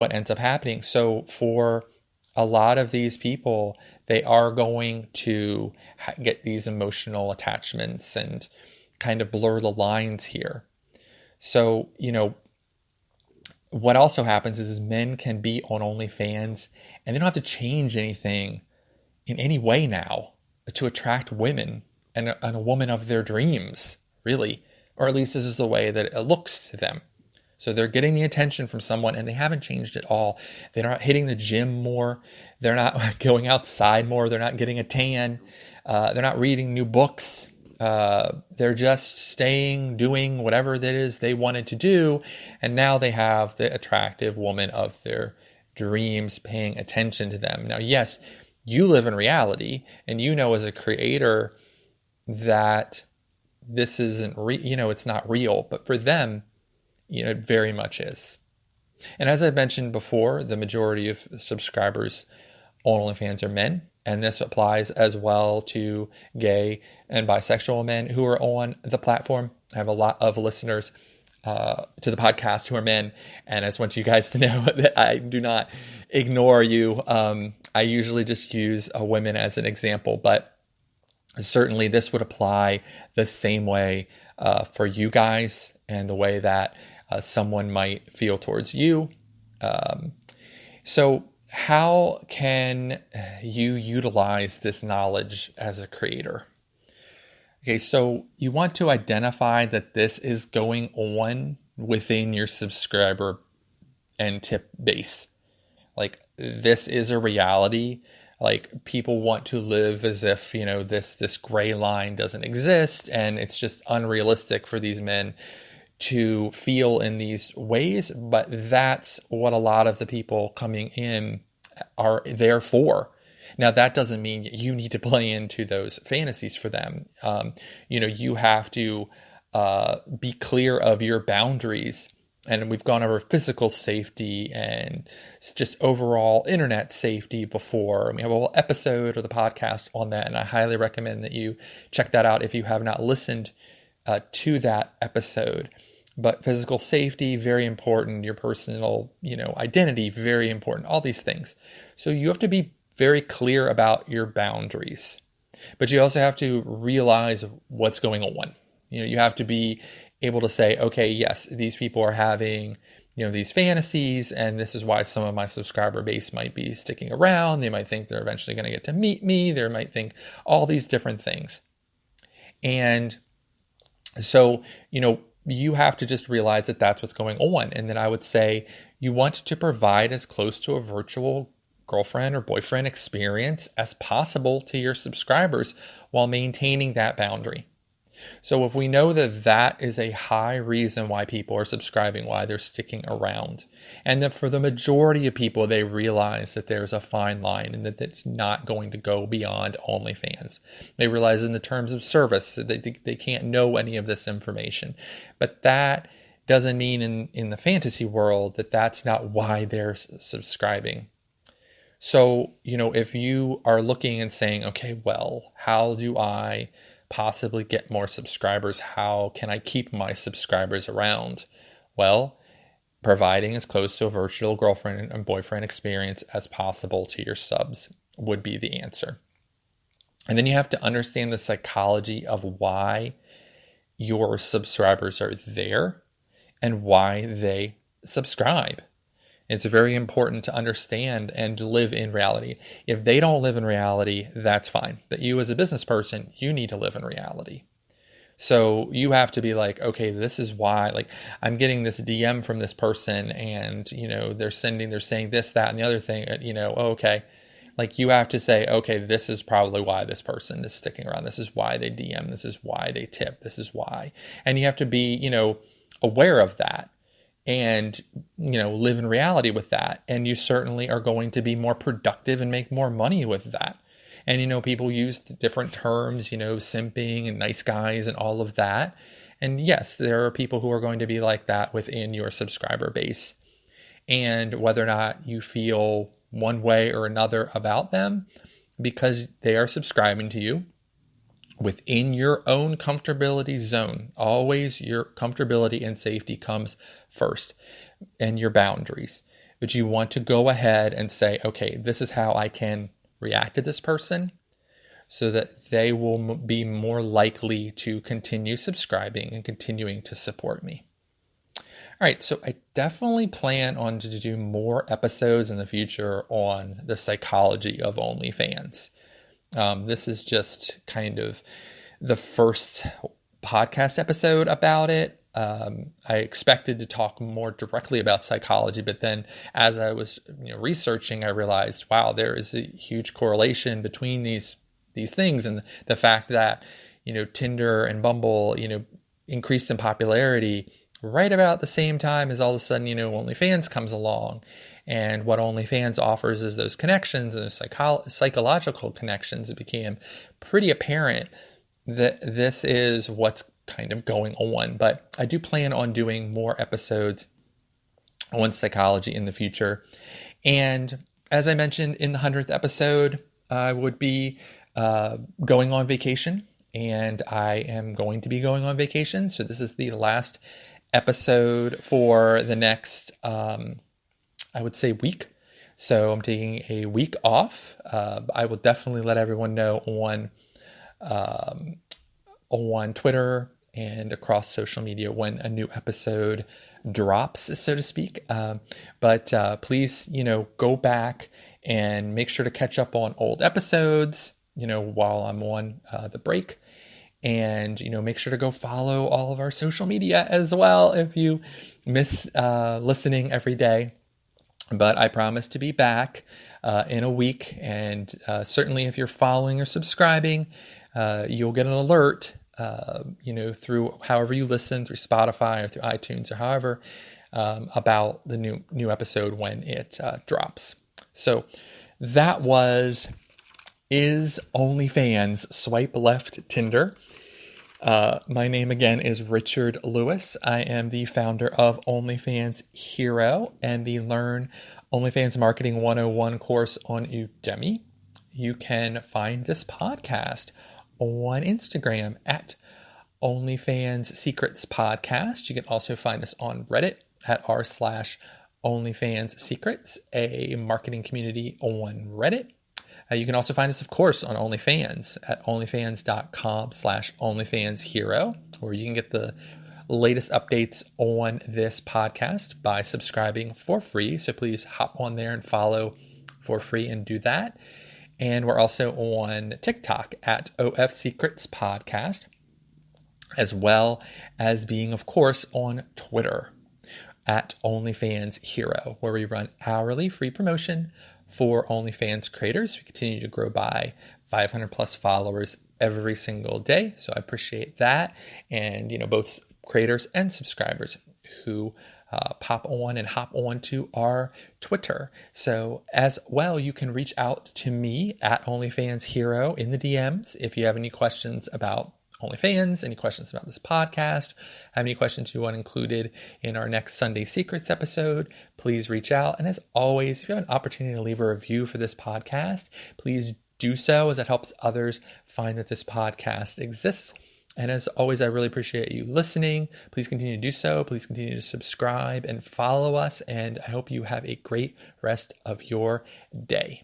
what ends up happening. So for a lot of these people, they are going to get these emotional attachments and kind of blur the lines here. So, what also happens is men can be on OnlyFans and they don't have to change anything in any way now to attract women and a woman of their dreams, really. Or at least this is the way that it looks to them. So they're getting the attention from someone and they haven't changed at all. They're not hitting the gym more. They're not going outside more. They're not getting a tan. They're not reading new books. They're just staying, doing whatever that is they wanted to do. And now they have the attractive woman of their dreams paying attention to them. Now, yes, you live in reality and you know as a creator that this isn't it's not real, but for them, it very much is. And as I mentioned before, the majority of subscribers on OnlyFans are men, and this applies as well to gay and bisexual men who are on the platform. I have a lot of listeners to the podcast who are men, and I just want you guys to know that I do not ignore you. I usually just use women as an example, but certainly this would apply the same way for you guys and the way that someone might feel towards you. So how can you utilize this knowledge as a creator? Okay, so you want to identify that this is going on within your subscriber and tip base. Like, this is a reality. Like, people want to live as if, this gray line doesn't exist, and it's just unrealistic for these men to feel in these ways, but that's what a lot of the people coming in are there for. Now, that doesn't mean you need to play into those fantasies for them. You have to be clear of your boundaries. And we've gone over physical safety and just overall internet safety before. We have a whole episode of the podcast on that, and I highly recommend that you check that out if you have not listened to that episode. But physical safety, very important. Your personal, identity, very important. All these things. So you have to be very clear about your boundaries. But you also have to realize what's going on. You have to be able to say, okay, yes, these people are having, these fantasies, and this is why some of my subscriber base might be sticking around. They might think they're eventually going to get to meet me. They might think all these different things. And so, you have to just realize that that's what's going on. And then I would say you want to provide as close to a virtual girlfriend or boyfriend experience as possible to your subscribers while maintaining that boundary. So if we know that that is a high reason why people are subscribing, why they're sticking around, and that for the majority of people, they realize that there's a fine line and that it's not going to go beyond OnlyFans. They realize in the terms of service that they can't know any of this information. But that doesn't mean in the fantasy world that that's not why they're subscribing. So, if you are looking and saying, okay, well, how do I possibly get more subscribers? How can I keep my subscribers around? Well, providing as close to a virtual girlfriend and boyfriend experience as possible to your subs would be the answer. And then you have to understand the psychology of why your subscribers are there and why they subscribe. It's very important to understand and to live in reality. If they don't live in reality, that's fine. But you as a business person, you need to live in reality. So you have to be like, okay, this is why, like, I'm getting this DM from this person and, they're saying this, that, and the other thing, okay. Like, you have to say, okay, this is probably why this person is sticking around. This is why they DM. This is why they tip. This is why. And you have to be, aware of that. And, live in reality with that. And you certainly are going to be more productive and make more money with that. And, people use different terms, simping and nice guys and all of that. And yes, there are people who are going to be like that within your subscriber base. And whether or not you feel one way or another about them, because they are subscribing to you within your own comfortability zone. Always your comfortability and safety comes first, and your boundaries. but you want to go ahead and say, okay, this is how I can react to this person so that they will be more likely to continue subscribing and continuing to support me. All right, so I definitely plan on to do more episodes in the future on the psychology of OnlyFans. This is just kind of the first podcast episode about it. I expected to talk more directly about psychology, but then as I was researching, I realized, wow, there is a huge correlation between these things, and the fact that Tinder and Bumble increased in popularity right about the same time as all of a sudden OnlyFans comes along. And what OnlyFans offers is those connections and those psychological connections. It became pretty apparent that this is what's kind of going on. But I do plan on doing more episodes on psychology in the future. And as I mentioned in the 100th episode, I would be going on vacation, and I am going to be going on vacation. So this is the last episode for the next, I would say, week. So I'm taking a week off. I will definitely let everyone know on Twitter and across social media when a new episode drops, so to speak. But please, go back and make sure to catch up on old episodes, while I'm on the break. And, make sure to go follow all of our social media as well if you miss listening every day. But I promise to be back in a week. And certainly if you're following or subscribing, you'll get an alert, through however you listen, through Spotify or through iTunes or however, about the new episode when it drops. So that is OnlyFans Swipe Left Tinder. My name again is Richard Lewis. I am the founder of OnlyFans Hero and the Learn OnlyFans Marketing 101 course on Udemy. You can find this podcast on Instagram at OnlyFans Secrets Podcast. You can also find us on Reddit at r/OnlyFans Secrets, a marketing community on Reddit. You can also find us, of course, on OnlyFans at onlyfans.com/OnlyFansHero, where you can get the latest updates on this podcast by subscribing for free. So please hop on there and follow for free and do that. And we're also on TikTok at OF Secrets Podcast, as well as being, of course, on Twitter at OnlyFans Hero, where we run hourly free promotion for OnlyFans creators. We continue to grow by 500 plus followers every single day. So I appreciate that. And, both creators and subscribers who pop on and hop on to our Twitter. So as well, you can reach out to me at OnlyFans Hero in the DMs if you have any questions about OnlyFans, any questions about this podcast, have any questions you want included in our next Sunday Secrets episode, please reach out. And as always, if you have an opportunity to leave a review for this podcast, please do so, as it helps others find that this podcast exists. And as always, I really appreciate you listening. Please continue to do so. Please continue to subscribe and follow us. And I hope you have a great rest of your day.